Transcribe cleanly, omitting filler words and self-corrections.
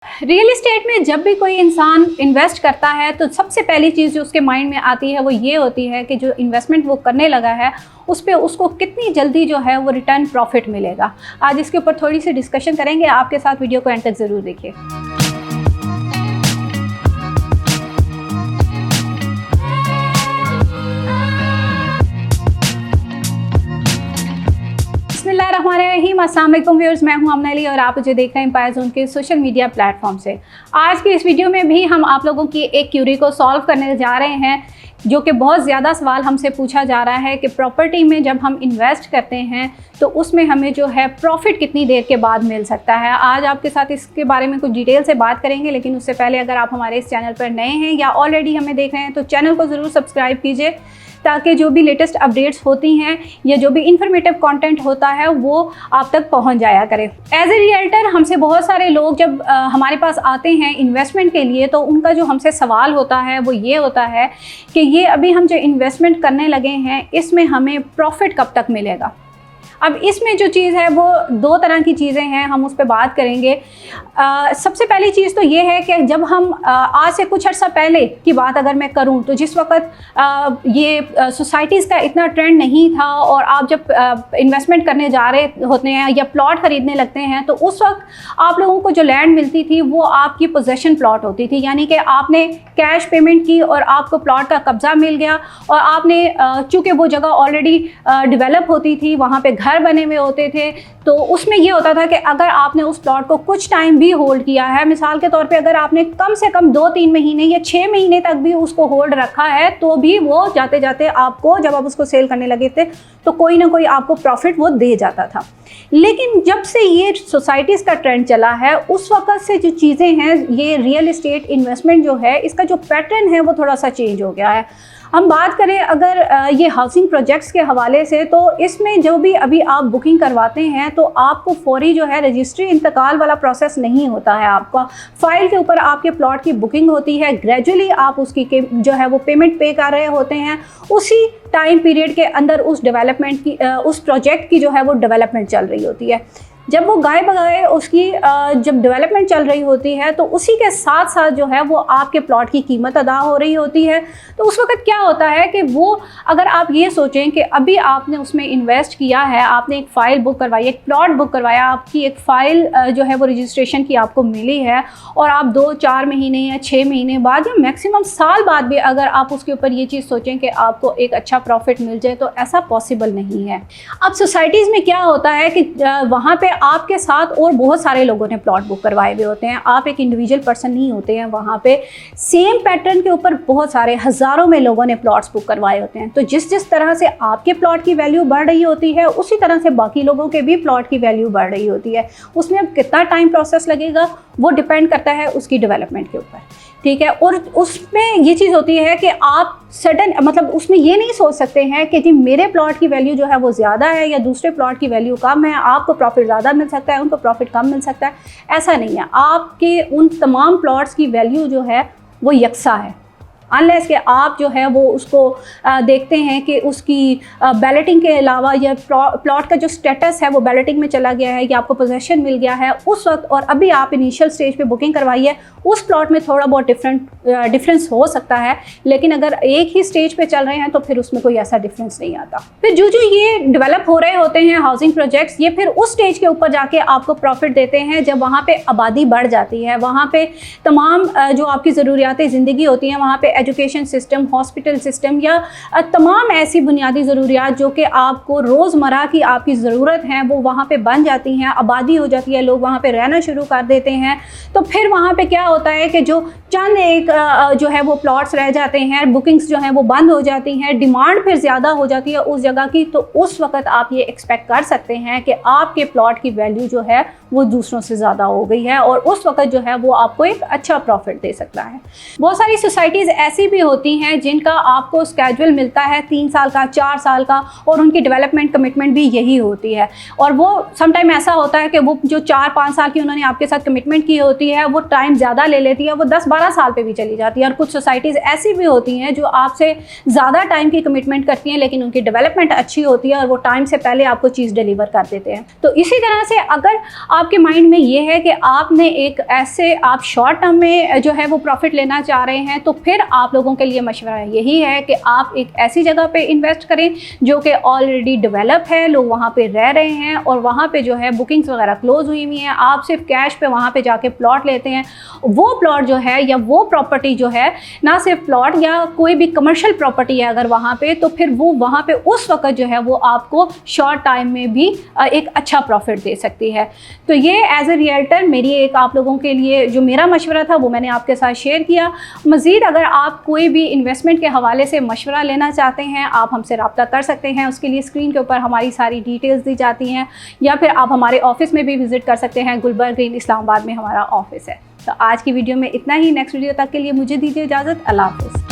Real estate में जब भी कोई इंसान इन्वेस्ट करता है तो सबसे पहली चीज़ जो उसके माइंड में आती है वो ये होती है कि जो इन्वेस्टमेंट वो करने लगा है उस पर उसको कितनी जल्दी जो है वो रिटर्न प्रॉफिट मिलेगा। आज इसके ऊपर थोड़ी सी डिस्कशन करेंगे, आपके साथ वीडियो को एंड तक ज़रूर देखिए। बिस्मिल्लाहिर्रहमानिर्रहीम, अस्सलाम वालेकुम व्यूअर्स, मैं हूं अमना अली और आप मुझे देख रहे हैं एम्पायर ज़ोन के सोशल मीडिया प्लेटफॉर्म से। आज की इस वीडियो में भी हम आप लोगों की एक क्यूरी को सॉल्व करने जा रहे हैं, जो कि बहुत ज़्यादा सवाल हमसे पूछा जा रहा है कि प्रॉपर्टी में जब हम इन्वेस्ट करते हैं तो उसमें हमें जो है प्रॉफिट कितनी देर के बाद मिल सकता है। आज आपके साथ इसके बारे में कुछ डिटेल से बात करेंगे, लेकिन उससे पहले अगर आप हमारे इस चैनल पर नए हैं या ऑलरेडी हमें देख रहे हैं तो चैनल को ज़रूर सब्सक्राइब कीजिए, ताकि जो भी लेटेस्ट अपडेट्स होती हैं या जो भी इंफॉर्मेटिव कंटेंट होता है वो आप तक पहुंच जाया करे। एज ए रियल्टर हमसे बहुत सारे लोग जब हमारे पास आते हैं इन्वेस्टमेंट के लिए तो उनका जो हमसे सवाल होता है वो ये होता है कि ये अभी हम जो इन्वेस्टमेंट करने लगे हैं इसमें हमें प्रॉफिट कब तक मिलेगा। अब इसमें जो चीज़ है वो दो तरह की चीज़ें हैं, हम उस पर बात करेंगे। सबसे पहली चीज़ तो ये है कि जब हम आज से कुछ अर्सा पहले की बात अगर मैं करूं तो जिस वक्त ये सोसाइटीज़ का इतना ट्रेंड नहीं था और आप जब इन्वेस्टमेंट करने जा रहे होते हैं या प्लॉट ख़रीदने लगते हैं तो उस वक्त आप लोगों को जो लैंड मिलती थी वो आपकी पोजेसन प्लॉट होती थी, यानी कि आपने कैश पेमेंट की और आपको प्लॉट का कब्ज़ा मिल गया और आपने चूँकि वो जगह ऑलरेडी डेवलप होती थी, वहाँ पर घर बने हुए होते थे, तो उसमें ये होता था कि अगर आपने उस प्लॉट को कुछ टाइम भी होल्ड किया है, मिसाल के तौर पे अगर आपने कम से कम 2-3 महीने या 6 महीने तक भी उसको होल्ड रखा है तो भी वो जाते जाते आपको, जब आप उसको सेल करने लगे थे तो कोई ना कोई आपको प्रॉफिट वो दे जाता था। लेकिन जब से ये सोसाइटीज़ का ट्रेंड चला है उस वक्त से जो चीज़ें हैं, ये रियल इस्टेट इन्वेस्टमेंट जो है इसका जो पैटर्न है वो थोड़ा सा चेंज हो गया है। हम बात करें अगर ये हाउसिंग प्रोजेक्ट्स के हवाले से, तो इसमें जो भी अभी आप बुकिंग करवाते हैं तो आपको फौरी जो है रजिस्ट्री इंतकाल वाला प्रोसेस नहीं होता है। आपका फ़ाइल के ऊपर आपके प्लॉट की बुकिंग होती है, ग्रेजुअली आप उसकी जो है वो पेमेंट पे कर रहे होते हैं, उसी टाइम पीरियड के अंदर उस डेवलपमेंट की उस प्रोजेक्ट की जो है वो डेवलपमेंट चल रही होती है। जब वो गाय बगाए उसकी जब डेवलपमेंट चल रही होती है तो उसी के साथ साथ जो है वो आपके प्लॉट की कीमत अदा हो रही होती है। तो उस वक्त क्या होता है कि वो, अगर आप ये सोचें कि अभी आपने उसमें इन्वेस्ट किया है, आपने एक फ़ाइल बुक करवाई, एक प्लॉट बुक करवाया, आपकी एक फ़ाइल जो है वो रजिस्ट्रेशन की आपको मिली है और आप 2-4 महीने या 6 महीने बाद या मैक्सिमम साल बाद भी अगर आप उसके ऊपर ये चीज़ सोचें कि आपको एक अच्छा प्रॉफिट मिल जाए तो ऐसा पॉसिबल नहीं है। अब सोसाइटीज़ में क्या होता है कि वहाँ पर आपके साथ और बहुत सारे लोगों ने प्लॉट बुक करवाए हुए होते हैं, आप एक इंडिविजुअल पर्सन नहीं होते हैं, वहाँ पे सेम पैटर्न के ऊपर बहुत सारे हज़ारों में लोगों ने प्लॉट्स बुक करवाए होते हैं। तो जिस तरह से आपके प्लॉट की वैल्यू बढ़ रही होती है उसी तरह से बाकी लोगों के भी प्लॉट की वैल्यू बढ़ रही होती है। उसमें अब कितना टाइम प्रोसेस लगेगा वो डिपेंड करता है उसकी डेवलपमेंट के ऊपर, ठीक है। और उसमें ये चीज़ होती है कि आप सडन, मतलब उसमें ये नहीं सोच सकते हैं कि जी मेरे प्लॉट की वैल्यू जो है वो ज़्यादा है या दूसरे प्लॉट की वैल्यू कम है, आपको प्रॉफिट ज़्यादा मिल सकता है, उनको प्रॉफिट कम मिल सकता है। ऐसा नहीं है, आपके उन तमाम प्लॉट्स की वैल्यू जो है वो यकसा है, अनलेस कि आप जो है वो उसको देखते हैं कि उसकी बैलेटिंग के अलावा या प्लॉट का जो स्टेटस है वो बैलेटिंग में चला गया है या आपको पोजेसन मिल गया है उस वक्त, और अभी आप इनिशियल स्टेज पे बुकिंग करवाई है, उस प्लॉट में थोड़ा बहुत डिफरेंस हो सकता है। लेकिन अगर एक ही स्टेज पे चल रहे हैं तो फिर उसमें कोई ऐसा डिफरेंस नहीं आता। फिर जो ये डेवलप हो रहे होते हैं हाउसिंग प्रोजेक्ट्स, ये फिर उस स्टेज के ऊपर जाके आपको प्रॉफिट देते हैं जब वहाँ पर आबादी बढ़ जाती है, वहाँ पर तमाम जो आपकी ज़रूरियात ज़िंदगी होती हैं, वहाँ पर एजुकेशन सिस्टम, हॉस्पिटल सिस्टम या तमाम ऐसी बुनियादी ज़रूरियात जो कि आपको रोज़मर्रा की आपकी ज़रूरत है वो वहाँ पे बन जाती हैं, आबादी हो जाती है, लोग वहाँ पे रहना शुरू कर देते हैं। तो फिर वहाँ पे क्या होता है कि जो चंद एक जो है वो प्लॉट्स रह जाते हैं, बुकिंग्स जो हैं वो बंद हो जाती हैं, डिमांड फिर ज़्यादा हो जाती है उस जगह की। तो उस वक्त आप ये एक्सपेक्ट कर सकते हैं कि आपके प्लॉट की वैल्यू जो है वो दूसरों से ज़्यादा हो गई है और उस वक्त जो है वो आपको एक अच्छा प्रॉफिट दे सकता है। बहुत सारी सोसाइटीज़ ऐसी भी होती हैं जिनका आपको स्केड्यूल मिलता है 3 साल का, 4 साल का, और उनकी डेवलपमेंट कमिटमेंट भी यही होती है। और वो समटाइम ऐसा होता है कि वो जो 4-5 साल की उन्होंने आपके साथ कमिटमेंट की होती है वो टाइम ज़्यादा ले लेती है, वो 10-12 साल पे भी चली जाती है। और कुछ सोसाइटीज़ ऐसी भी होती हैं जो आपसे ज़्यादा टाइम की कमिटमेंट करती हैं लेकिन उनकी डेवलपमेंट अच्छी होती है और वो टाइम से पहले आपको चीज़ डिलीवर कर देते हैं। तो इसी तरह से अगर आपके माइंड में ये है कि आपने एक ऐसे आप शॉर्ट टर्म में जो है वो प्रॉफिट लेना चाह रहे हैं, तो फिर आप लोगों के लिए मशवरा यही है कि आप एक ऐसी जगह पे इन्वेस्ट करें जो कि ऑलरेडी डेवलप है, लोग वहाँ पे रह रहे हैं और वहाँ पे जो है बुकिंग्स वगैरह क्लोज हुई हुई हैं, आप सिर्फ कैश पे वहाँ पे जाके प्लॉट लेते हैं। वो प्लॉट जो है या वो प्रॉपर्टी जो है, ना सिर्फ प्लॉट या कोई भी कमर्शियल प्रॉपर्टी है अगर वहाँ पे, तो फिर वो वहाँ पे उस वक्त जो है वो आपको शॉर्ट टाइम में भी एक अच्छा प्रॉफिट दे सकती है। तो ये एज ए रियल्टर मेरी एक आप लोगों के लिए जो मेरा मशवरा था वो मैंने आपके साथ शेयर किया। मज़ीद अगर आप कोई भी इन्वेस्टमेंट के हवाले से मशवरा लेना चाहते हैं, आप हमसे रब्ता कर सकते हैं। उसके लिए स्क्रीन के ऊपर हमारी सारी डिटेल्स दी जाती हैं, या फिर आप हमारे ऑफिस में भी विज़िट कर सकते हैं। गुलबर्ग ग्रीन इस्लामाबाद में हमारा ऑफिस है। तो आज की वीडियो में इतना ही। नेक्स्ट वीडियो तक के लिए मुझे दीजिए इजाज़त। अल्लाह हाफ़िज़।